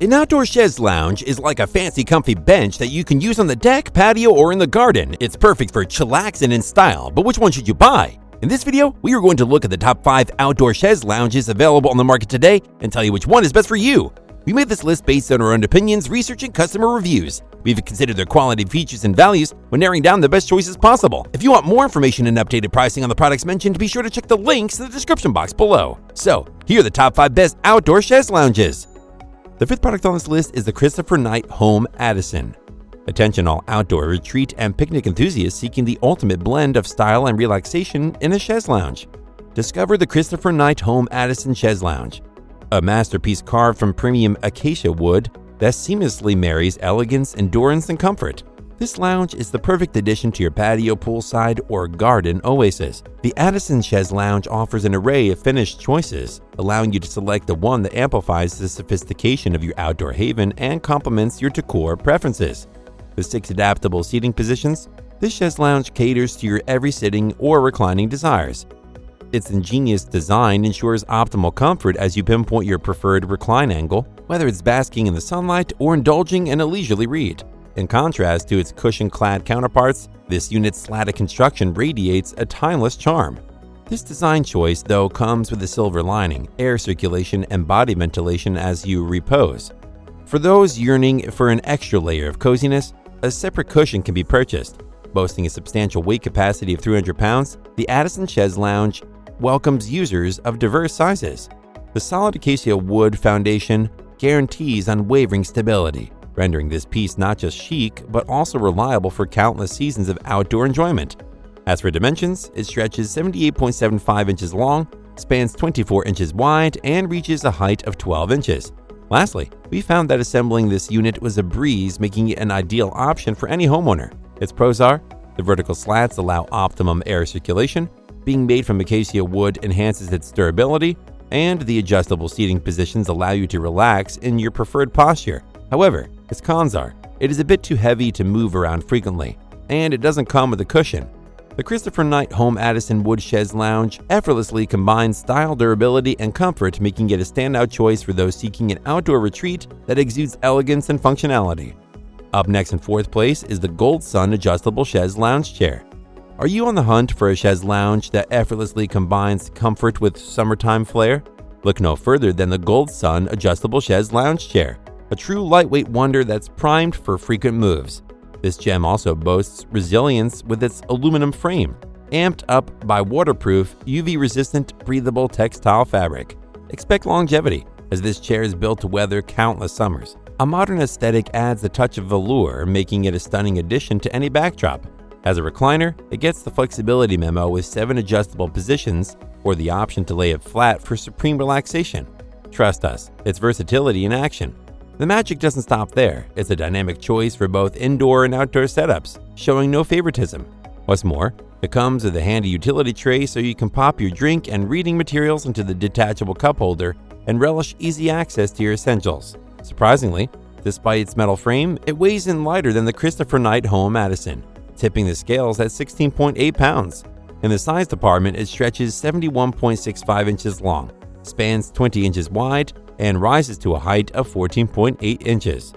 An outdoor chaise lounge is like a fancy comfy bench that you can use on the deck, patio, or in the garden. It's perfect for chillaxing in style, but which one should you buy? In this video, we are going to look at the top 5 outdoor chaise lounges available on the market today and tell you which one is best for you. We made this list based on our own opinions, research, and customer reviews. We've considered their quality, features, and values when narrowing down the best choices possible. If you want more information and updated pricing on the products mentioned, be sure to check the links in the description box below. So, here are the top 5 best outdoor chaise lounges. The 5th product on this list is the Christopher Knight Home Addisyn. Attention all outdoor retreat and picnic enthusiasts seeking the ultimate blend of style and relaxation in a chaise lounge. Discover the Christopher Knight Home Addisyn Chaise Lounge, a masterpiece carved from premium acacia wood that seamlessly marries elegance, endurance, and comfort. This lounge is the perfect addition to your patio, poolside, or garden oasis. The Addisyn Chaise Lounge offers an array of finished choices, allowing you to select the one that amplifies the sophistication of your outdoor haven and complements your decor preferences. With 6 adaptable seating positions, this chaise lounge caters to your every sitting or reclining desires. Its ingenious design ensures optimal comfort as you pinpoint your preferred recline angle, whether it's basking in the sunlight or indulging in a leisurely read. In contrast to its cushion-clad counterparts, this unit's slatted construction radiates a timeless charm. This design choice, though, comes with a silver lining, air circulation, and body ventilation as you repose. For those yearning for an extra layer of coziness, a separate cushion can be purchased. Boasting a substantial weight capacity of 300 pounds, the Addisyn Chaise Lounge welcomes users of diverse sizes. The solid acacia wood foundation guarantees unwavering stability, rendering this piece not just chic, but also reliable for countless seasons of outdoor enjoyment. As for dimensions, it stretches 78.75 inches long, spans 24 inches wide, and reaches a height of 12 inches. Lastly, we found that assembling this unit was a breeze, making it an ideal option for any homeowner. Its pros are: the vertical slats allow optimum air circulation, being made from acacia wood enhances its durability, and the adjustable seating positions allow you to relax in your preferred posture. However, its cons are: it is a bit too heavy to move around frequently, and it doesn't come with a cushion. The Christopher Knight Home Addisyn Wood Chaise Lounge effortlessly combines style, durability, and comfort, making it a standout choice for those seeking an outdoor retreat that exudes elegance and functionality. Up next in 4th place is the GOLDSUN Adjustable Chaise Lounge Chair. Are you on the hunt for a chaise lounge that effortlessly combines comfort with summertime flair? Look no further than the GOLDSUN Adjustable Chaise Lounge Chair, a true lightweight wonder that's primed for frequent moves. This gem also boasts resilience with its aluminum frame, amped up by waterproof, UV-resistant, breathable textile fabric. Expect longevity, as this chair is built to weather countless summers. A modern aesthetic adds a touch of velour, making it a stunning addition to any backdrop. As a recliner, it gets the flexibility memo with 7 adjustable positions or the option to lay it flat for supreme relaxation. Trust us, it's versatility in action. The magic doesn't stop there. It's a dynamic choice for both indoor and outdoor setups, showing no favoritism. What's more, it comes with a handy utility tray so you can pop your drink and reading materials into the detachable cup holder and relish easy access to your essentials. Surprisingly, despite its metal frame, it weighs in lighter than the Christopher Knight Home Addisyn, tipping the scales at 16.8 pounds. In the size department, it stretches 71.65 inches long, spans 20 inches wide, and rises to a height of 14.8 inches.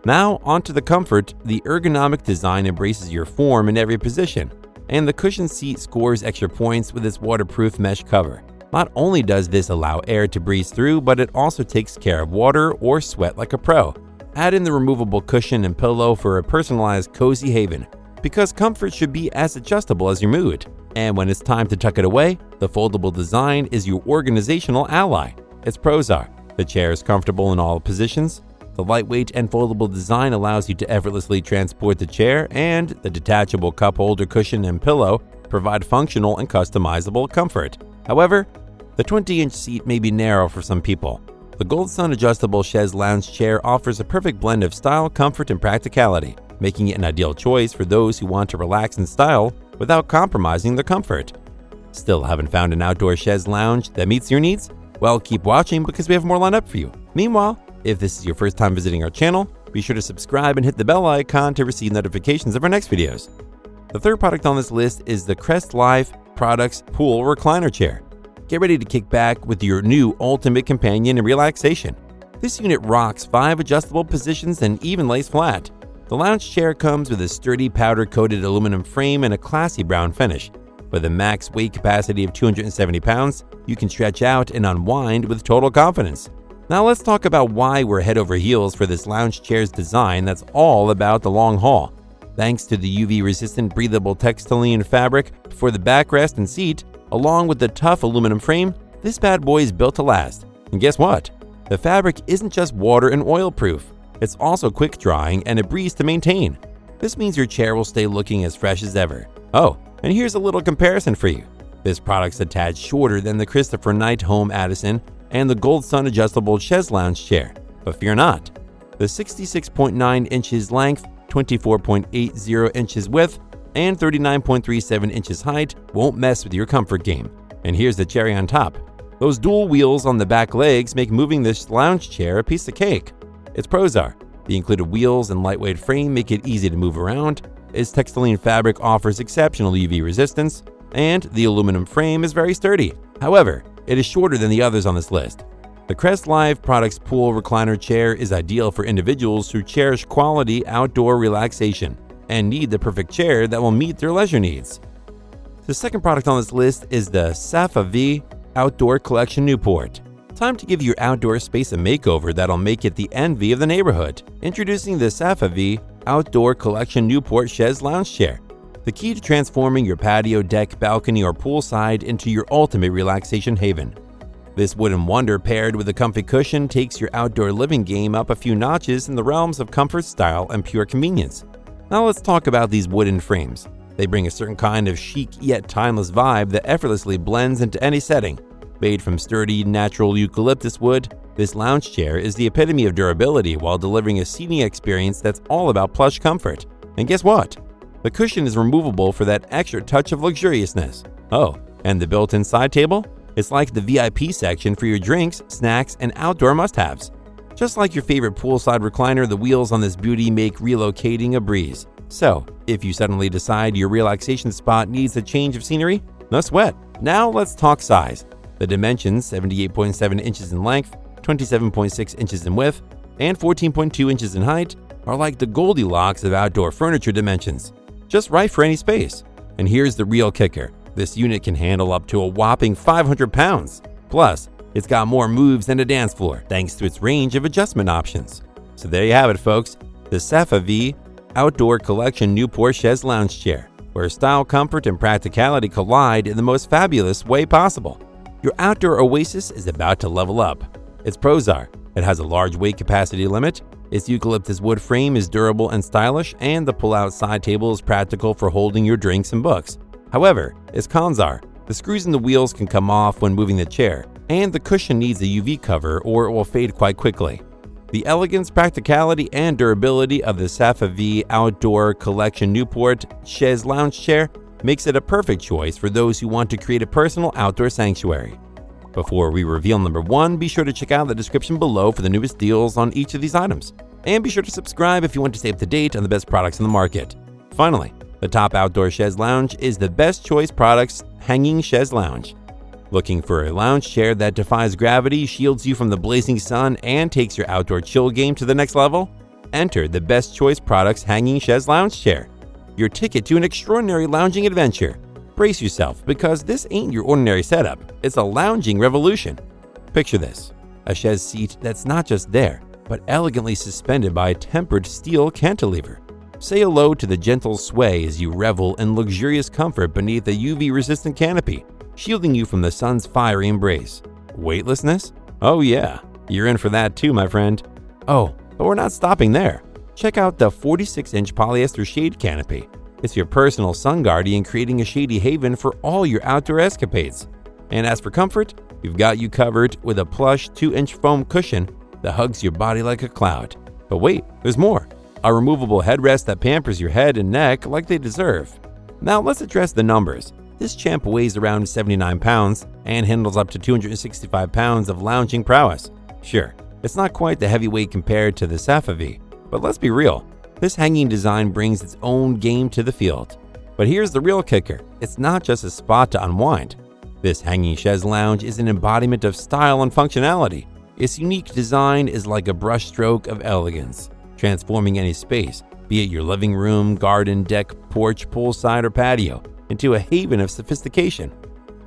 Now onto the comfort. The ergonomic design embraces your form in every position, and the cushioned seat scores extra points with its waterproof mesh cover. Not only does this allow air to breeze through, but it also takes care of water or sweat like a pro. Add in the removable cushion and pillow for a personalized cozy haven, because comfort should be as adjustable as your mood. And when it's time to tuck it away, the foldable design is your organizational ally. Its pros are: the chair is comfortable in all positions, the lightweight and foldable design allows you to effortlessly transport the chair, and the detachable cup holder, cushion, and pillow provide functional and customizable comfort. However, the 20-inch seat may be narrow for some people. The GOLDSUN Adjustable Chaise Lounge Chair offers a perfect blend of style, comfort, and practicality, making it an ideal choice for those who want to relax in style without compromising their comfort. Still haven't found an outdoor chaise lounge that meets your needs? Well, keep watching because we have more lined up for you. Meanwhile, if this is your first time visiting our channel, be sure to subscribe and hit the bell icon to receive notifications of our next videos. The 3rd product on this list is the Crestlive Products Pool Recliner Chair. Get ready to kick back with your new ultimate companion in relaxation. This unit rocks 5 adjustable positions and even lays flat. The lounge chair comes with a sturdy powder-coated aluminum frame and a classy brown finish. With a max weight capacity of 270 pounds, you can stretch out and unwind with total confidence. Now let's talk about why we're head over heels for this lounge chair's design that's all about the long haul. Thanks to the UV-resistant breathable textile fabric for the backrest and seat, along with the tough aluminum frame, this bad boy is built to last. And guess what? The fabric isn't just water and oil proof. It's also quick drying and a breeze to maintain. This means your chair will stay looking as fresh as ever. Oh, and here's a little comparison for you. This product's a tad shorter than the Christopher Knight Home Addisyn and the GOLDSUN adjustable chaise lounge chair. But fear not. The 66.9 inches length, 24.80 inches width, and 39.37 inches height won't mess with your comfort game. And here's the cherry on top. Those dual wheels on the back legs make moving this lounge chair a piece of cake. Its pros are, the included wheels and lightweight frame make it easy to move around, its textile fabric offers exceptional UV resistance, and the aluminum frame is very sturdy. However, it is shorter than the others on this list. The Crestlive Products Pool Recliner Chair is ideal for individuals who cherish quality outdoor relaxation and need the perfect chair that will meet their leisure needs. The second product on this list is the SAFAVIEH Outdoor Collection Newport. Time to give your outdoor space a makeover that'll make it the envy of the neighborhood. Introducing the SAFAVIEH Outdoor Collection Newport Chaise Lounge Chair. The key to transforming your patio, deck, balcony, or poolside into your ultimate relaxation haven. This wooden wonder paired with a comfy cushion takes your outdoor living game up a few notches in the realms of comfort, style, and pure convenience. Now let's talk about these wooden frames. They bring a certain kind of chic yet timeless vibe that effortlessly blends into any setting. Made from sturdy, natural eucalyptus wood, this lounge chair is the epitome of durability while delivering a seating experience that's all about plush comfort. And guess what? The cushion is removable for that extra touch of luxuriousness. Oh, and the built-in side table? It's like the VIP section for your drinks, snacks, and outdoor must-haves. Just like your favorite poolside recliner, the wheels on this beauty make relocating a breeze. So, if you suddenly decide your relaxation spot needs a change of scenery, no sweat. Now let's talk size. The dimensions, 78.7 inches in length, 27.6 inches in width, and 14.2 inches in height, are like the Goldilocks of outdoor furniture dimensions. Just right for any space. And here's the real kicker. This unit can handle up to a whopping 500 pounds. Plus, it's got more moves than a dance floor thanks to its range of adjustment options. So there you have it, folks. The SAFAVIEH Outdoor Collection Newport Chaise Lounge Chair, where style, comfort, and practicality collide in the most fabulous way possible. Your outdoor oasis is about to level up. Its pros are, it has a large weight capacity limit, its eucalyptus wood frame is durable and stylish, and the pull-out side table is practical for holding your drinks and books. However, its cons are, the screws in the wheels can come off when moving the chair, and the cushion needs a UV cover or it will fade quite quickly. The elegance, practicality, and durability of the SAFAVIEH Outdoor Collection Newport Chaise Lounge Chair makes it a perfect choice for those who want to create a personal outdoor sanctuary. Before we reveal number 1, be sure to check out the description below for the newest deals on each of these items. And be sure to subscribe if you want to stay up to date on the best products in the market. Finally, the top outdoor chaise lounge is the Best Choice Products Hanging Chaise Lounge. Looking for a lounge chair that defies gravity, shields you from the blazing sun, and takes your outdoor chill game to the next level? Enter the Best Choice Products Hanging Chaise Lounge Chair. Your ticket to an extraordinary lounging adventure. Brace yourself, because this ain't your ordinary setup, it's a lounging revolution. Picture this, a chaise seat that's not just there, but elegantly suspended by a tempered steel cantilever. Say hello to the gentle sway as you revel in luxurious comfort beneath a UV-resistant canopy, shielding you from the sun's fiery embrace. Weightlessness? Oh yeah, you're in for that too, my friend. Oh, but we're not stopping there. Check out the 46-inch polyester shade canopy. It's your personal sun guardian, creating a shady haven for all your outdoor escapades. And as for comfort, we've got you covered with a plush 2-inch foam cushion that hugs your body like a cloud. But wait, there's more. A removable headrest that pampers your head and neck like they deserve. Now let's address the numbers. This champ weighs around 79 pounds and handles up to 265 pounds of lounging prowess. Sure, it's not quite the heavyweight compared to the SAFAVIEH, but let's be real, this hanging design brings its own game to the field. But here's the real kicker, it's not just a spot to unwind. This hanging chaise lounge is an embodiment of style and functionality. Its unique design is like a brushstroke of elegance, transforming any space, be it your living room, garden, deck, porch, poolside, or patio, into a haven of sophistication.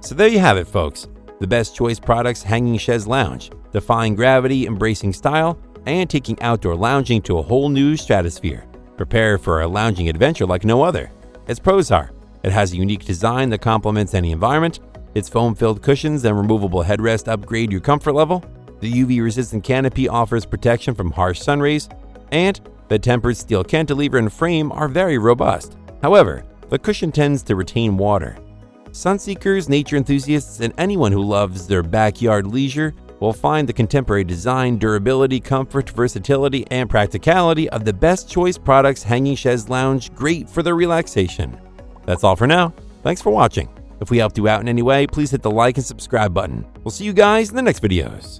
So there you have it, folks. The best choice products hanging chaise lounge, defying gravity, embracing style, and taking outdoor lounging to a whole new stratosphere. Prepare for a lounging adventure like no other. Its pros are: it has a unique design that complements any environment, its foam-filled cushions and removable headrest upgrade your comfort level, the UV-resistant canopy offers protection from harsh sun rays, and the tempered steel cantilever and frame are very robust. However, the cushion tends to retain water. Sunseekers, nature enthusiasts, and anyone who loves their backyard leisure will find the contemporary design, durability, comfort, versatility, and practicality of the best choice products hanging chaise lounge great for their relaxation. That's all for now. Thanks for watching. If we helped you out in any way, please hit the like and subscribe button. We'll see you guys in the next videos.